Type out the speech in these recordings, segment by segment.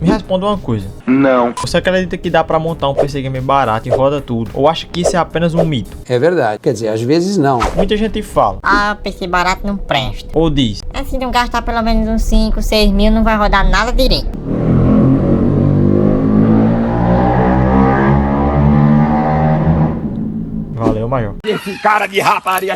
Me responda uma coisa. Não. Você acredita que dá pra montar um PC gamer barato e roda tudo? Ou acha que isso é apenas um mito? É verdade. Quer dizer, às vezes não. Muita gente fala. Ah, PC barato não presta. Ou diz. Se não gastar pelo menos uns 5, 6 mil, não vai rodar nada direito. Valeu, Major. Esse cara de rapariga.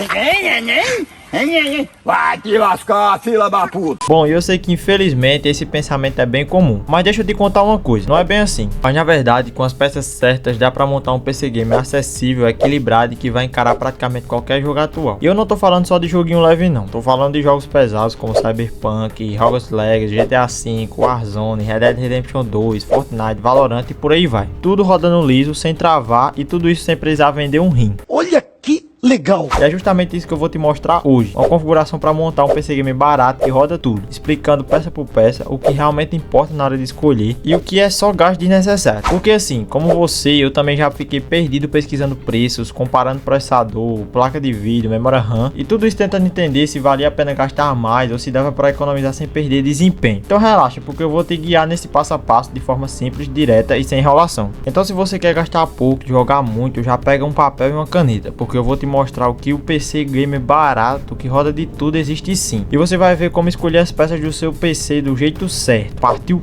Vai te lascar, fila da puta. Bom, eu sei que infelizmente esse pensamento é bem comum, mas deixa eu te contar uma coisa, não é bem assim. Mas na verdade, com as peças certas, dá pra montar um PC gamer acessível, equilibrado e que vai encarar praticamente qualquer jogo atual. E eu não tô falando só de joguinho leve não, tô falando de jogos pesados como Cyberpunk, Hogwarts Legacy, GTA V, Warzone, Red Dead Redemption 2, Fortnite, Valorant e por aí vai. Tudo rodando liso, sem travar e tudo isso sem precisar vender um rim. Olha que legal. E é justamente isso que eu vou te mostrar hoje. Uma configuração para montar um PC gamer barato que roda tudo, explicando peça por peça o que realmente importa na hora de escolher e o que é só gasto desnecessário. Porque assim, como você, eu também já fiquei perdido pesquisando preços, comparando processador, placa de vídeo, memória RAM e tudo isso tentando entender se valia a pena gastar mais ou se dava para economizar sem perder desempenho. Então relaxa, porque eu vou te guiar nesse passo a passo de forma simples, direta e sem enrolação. Então se você quer gastar pouco, jogar muito, já pega um papel e uma caneta, porque eu vou te mostrar o que o PC gamer barato que roda de tudo existe sim. E você vai ver como escolher as peças do seu PC do jeito certo. Partiu?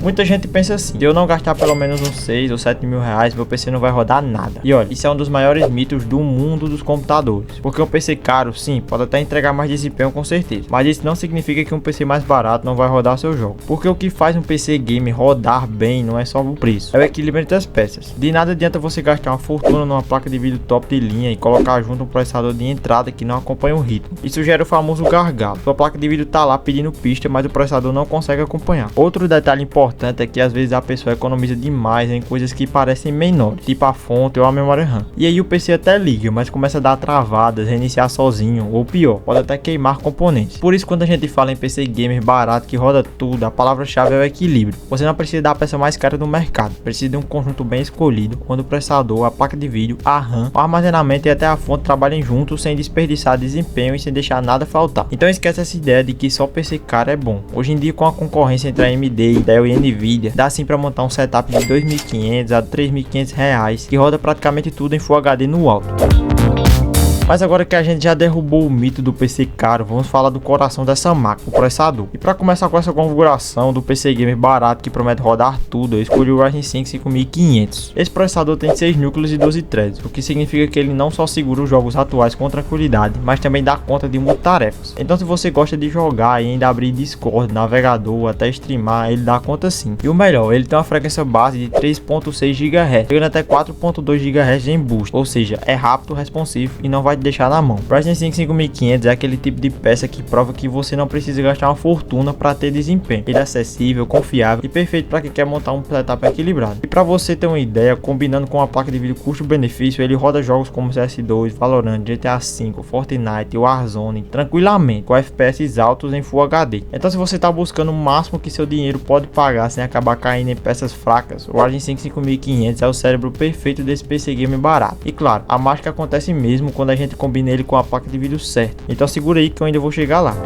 Muita gente pensa assim, se eu não gastar pelo menos uns 6 ou 7 mil reais, meu PC não vai rodar nada. E olha, isso é um dos maiores mitos do mundo dos computadores. Porque um PC caro, sim, pode até entregar mais desempenho com certeza, mas isso não significa que um PC mais barato não vai rodar seu jogo. Porque o que faz um PC game rodar bem não é só o preço, é o equilíbrio entre as peças. De nada adianta você gastar uma fortuna numa placa de vídeo top de linha e colocar junto um processador de entrada que não acompanha o ritmo. Isso gera o famoso gargalo. Sua placa de vídeo tá lá pedindo pista, mas o processador não consegue acompanhar. Outro detalhe importante é que às vezes a pessoa economiza demais em coisas que parecem menores, tipo a fonte ou a memória RAM. E aí o PC até liga, mas começa a dar travadas, reiniciar sozinho, ou pior, pode até queimar componentes. Por isso, quando a gente fala em PC gamer barato que roda tudo, a palavra-chave é o equilíbrio. Você não precisa da peça mais cara do mercado, precisa de um conjunto bem escolhido, onde o processador, a placa de vídeo, a RAM, o armazenamento e até a fonte trabalhem juntos sem desperdiçar desempenho e sem deixar nada faltar. Então esquece essa ideia de que só PC caro é bom. Hoje em dia, com a concorrência entre a AMD, Intel e Nvidia, dá sim para montar um setup de 2.500 a 3.500 reais que roda praticamente tudo em Full HD no alto. Mas agora que a gente já derrubou o mito do PC caro, vamos falar do coração dessa máquina, o processador. E para começar com essa configuração do PC gamer barato que promete rodar tudo, eu escolhi o Ryzen 5 5500. Esse processador tem 6 núcleos e 12 threads, o que significa que ele não só segura os jogos atuais com tranquilidade, mas também dá conta de multitarefas. Então se você gosta de jogar e ainda abrir Discord, navegador, até streamar, ele dá conta sim. E o melhor, ele tem uma frequência base de 3.6 GHz, chegando até 4.2 GHz em boost, ou seja, é rápido, responsivo e não vai deixar na mão. Ryzen 5 5500 é aquele tipo de peça que prova que você não precisa gastar uma fortuna para ter desempenho. Ele é acessível, confiável e perfeito para quem quer montar um setup equilibrado. E para você ter uma ideia, combinando com a placa de vídeo custo-benefício, ele roda jogos como CS2, Valorant, GTA V, Fortnite e Warzone tranquilamente, com FPS altos em Full HD. Então se você está buscando o máximo que seu dinheiro pode pagar sem acabar caindo em peças fracas, o Ryzen 5 5500 é o cérebro perfeito desse PC game barato. E claro, a mágica acontece mesmo quando a gente combina ele com a placa de vídeo certa. Então segura aí que eu ainda vou chegar lá.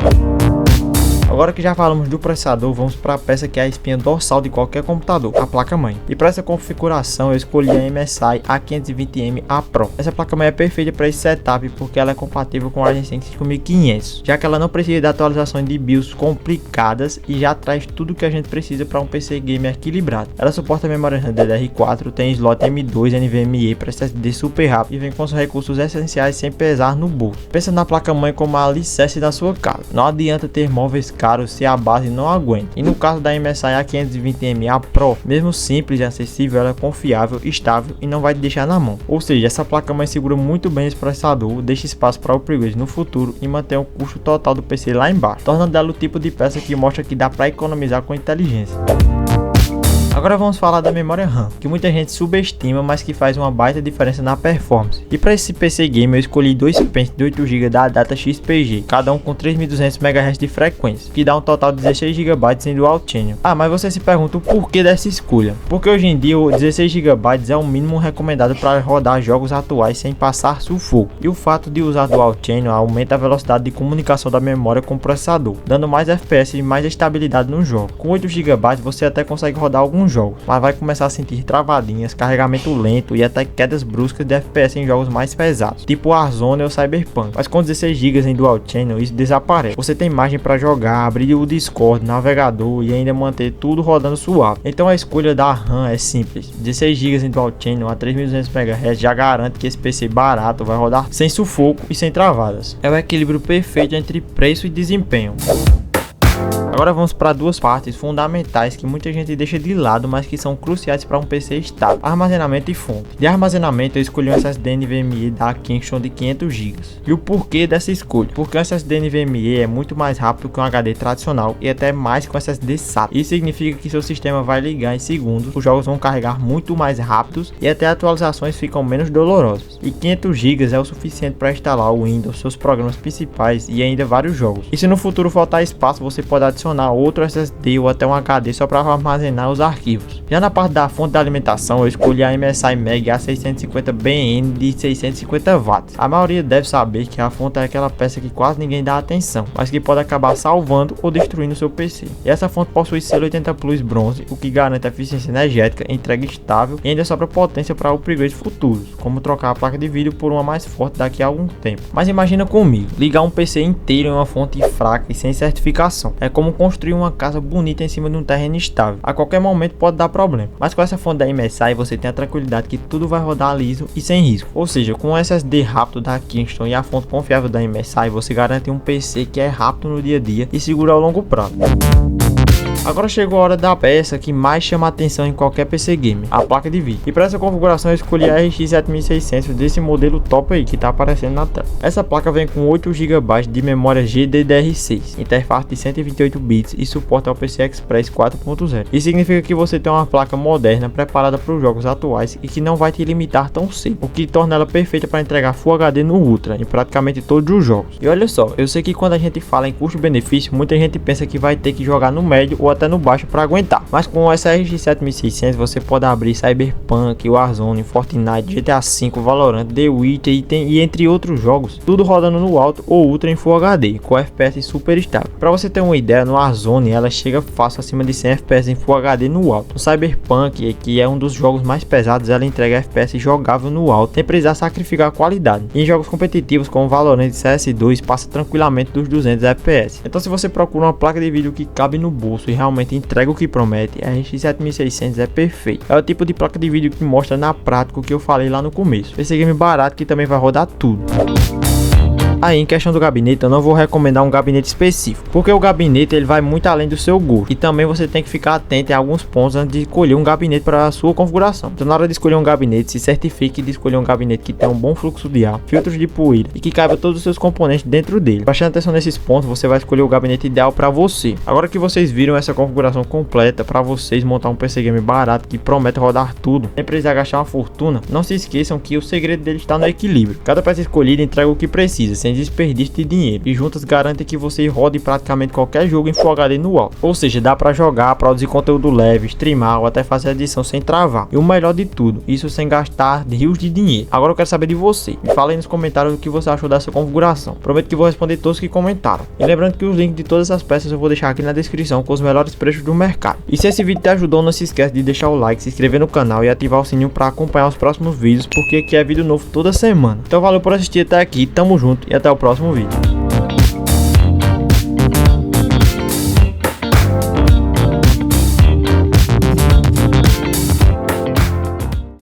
Agora que já falamos do processador, vamos para a peça que é a espinha dorsal de qualquer computador, a placa-mãe. E para essa configuração eu escolhi a MSI A520M A Pro. Essa placa-mãe é perfeita para esse setup porque ela é compatível com o Ryzen 5 5500, já que ela não precisa de atualizações de BIOS complicadas e já traz tudo que a gente precisa para um PC gamer equilibrado. Ela suporta memória RAM DDR4, tem slot M2 NVMe para SSD super rápido e vem com os recursos essenciais sem pesar no bolso. Pensa na placa-mãe como a alicerce da sua casa. Não adianta ter móveis caro se a base não aguenta. E no caso da MSI A520M A Pro, mesmo simples e acessível, ela é confiável, estável e não vai te deixar na mão. Ou seja, essa placa-mãe segura muito bem esse processador, deixa espaço para upgrades no futuro e mantém o custo total do PC lá embaixo, tornando ela o tipo de peça que mostra que dá para economizar com inteligência. Agora vamos falar da memória RAM, que muita gente subestima, mas que faz uma baita diferença na performance. E para esse PC Game eu escolhi dois pentes de 8 GB da Adata XPG, cada um com 3200 MHz de frequência, que dá um total de 16 GB em Dual Channel. Ah, mas você se pergunta o porquê dessa escolha? Porque hoje em dia o 16 GB é o mínimo recomendado para rodar jogos atuais sem passar sufoco. E o fato de usar Dual Channel aumenta a velocidade de comunicação da memória com o processador, dando mais FPS e mais estabilidade no jogo. Com 8 GB você até consegue rodar alguns jogos, mas vai começar a sentir travadinhas, carregamento lento e até quedas bruscas de FPS em jogos mais pesados, tipo Warzone ou Cyberpunk. Mas com 16 GB em Dual Channel isso desaparece. Você tem margem para jogar, abrir o Discord, navegador e ainda manter tudo rodando suave. Então a escolha da RAM é simples. 16 GB em Dual Channel a 3200 MHz já garante que esse PC barato vai rodar sem sufoco e sem travadas. É o equilíbrio perfeito entre preço e desempenho. Agora vamos para duas partes fundamentais que muita gente deixa de lado, mas que são cruciais para um PC estável: armazenamento e fonte. De armazenamento eu escolhi um SSD NVMe da Kingston de 500 GB. E o porquê dessa escolha? Porque o SSD NVMe é muito mais rápido que um HD tradicional e até mais que um SSD SATA. Isso significa que seu sistema vai ligar em segundos, os jogos vão carregar muito mais rápidos e até atualizações ficam menos dolorosas. E 500 GB é o suficiente para instalar o Windows, seus programas principais e ainda vários jogos. E se no futuro faltar espaço, você pode adicionar outro SSD ou até um HD só para armazenar os arquivos. Já na parte da fonte da alimentação eu escolhi a MSI Mag A650BN de 650 watts. A maioria deve saber que a fonte é aquela peça que quase ninguém dá atenção, mas que pode acabar salvando ou destruindo seu PC. E essa fonte possui selo 80 Plus bronze, o que garante eficiência energética, entrega estável e ainda sobra potência para upgrades futuros, como trocar a placa de vídeo por uma mais forte daqui a algum tempo. Mas imagina comigo, ligar um PC inteiro em uma fonte fraca e sem certificação. É como construir uma casa bonita em cima de um terreno estável. A qualquer momento pode dar problema, mas com essa fonte da MSI você tem a tranquilidade que tudo vai rodar liso e sem risco. Ou seja, com o SSD rápido da Kingston e a fonte confiável da MSI você garante um PC que é rápido no dia a dia e seguro ao longo prazo. Agora chegou a hora da peça que mais chama a atenção em qualquer PC Gamer, a placa de vídeo. E para essa configuração eu escolhi a RX 7600 desse modelo top aí que está aparecendo na tela. Essa placa vem com 8 GB de memória GDDR6, interface de 128 bits e suporta ao PCI Express 4.0. Isso significa que você tem uma placa moderna preparada para os jogos atuais e que não vai te limitar tão cedo, o que torna ela perfeita para entregar Full HD no Ultra em praticamente todos os jogos. E olha só, eu sei que quando a gente fala em custo-benefício, muita gente pensa que vai ter que jogar no médio ou até no baixo para aguentar, mas com essa RX 7600 você pode abrir Cyberpunk, Warzone, Fortnite, GTA V, Valorant, The Witcher e entre outros jogos, tudo rodando no alto ou ultra em Full HD, com FPS super estável. Para você ter uma ideia, no Warzone ela chega fácil acima de 100 FPS em Full HD no alto. No Cyberpunk, que é um dos jogos mais pesados, ela entrega FPS jogável no alto, sem precisar sacrificar a qualidade. E em jogos competitivos como Valorant e CS2 passa tranquilamente dos 200 FPS. Então se você procura uma placa de vídeo que cabe no bolso e realmente entrega o que promete, a RX 7600 é perfeito. É o tipo de placa de vídeo que mostra na prática o que eu falei lá no começo. PC game barato que também vai rodar tudo. Aí, em questão do gabinete, eu não vou recomendar um gabinete específico, porque o gabinete ele vai muito além do seu gosto. E também você tem que ficar atento em alguns pontos antes de escolher um gabinete para a sua configuração. Então, na hora de escolher um gabinete, se certifique de escolher um gabinete que tenha um bom fluxo de ar, filtros de poeira e que caiba todos os seus componentes dentro dele. Prestando atenção nesses pontos, você vai escolher o gabinete ideal para você. Agora que vocês viram essa configuração completa para vocês montar um PC game barato que promete rodar tudo, sem precisar gastar uma fortuna, não se esqueçam que o segredo dele está no equilíbrio. Cada peça escolhida entrega o que precisa, sem desperdício de dinheiro, e juntas garantem que você rode praticamente qualquer jogo em Full HD no alto. Ou seja, dá para jogar, produzir conteúdo leve, streamar ou até fazer edição sem travar. E o melhor de tudo, isso sem gastar rios de dinheiro. Agora eu quero saber de você. Me fala aí nos comentários o que você achou dessa configuração. Prometo que vou responder todos que comentaram. E lembrando que os links de todas as peças eu vou deixar aqui na descrição com os melhores preços do mercado. E se esse vídeo te ajudou, não se esquece de deixar o like, se inscrever no canal e ativar o sininho para acompanhar os próximos vídeos, porque aqui é vídeo novo toda semana. Então valeu por assistir até aqui, tamo junto e até o próximo vídeo.